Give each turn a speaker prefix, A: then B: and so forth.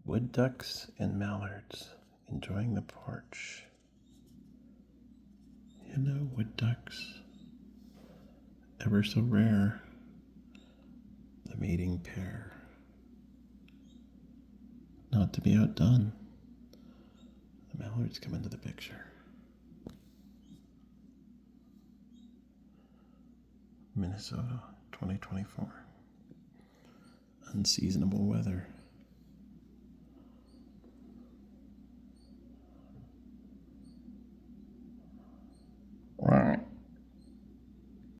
A: Wood Ducks and Mallards enjoying the porch. Hello, wood ducks. Ever so rare. The mating pair. Not to be outdone. The mallards come into the picture. Minnesota, 2024. Unseasonable weather.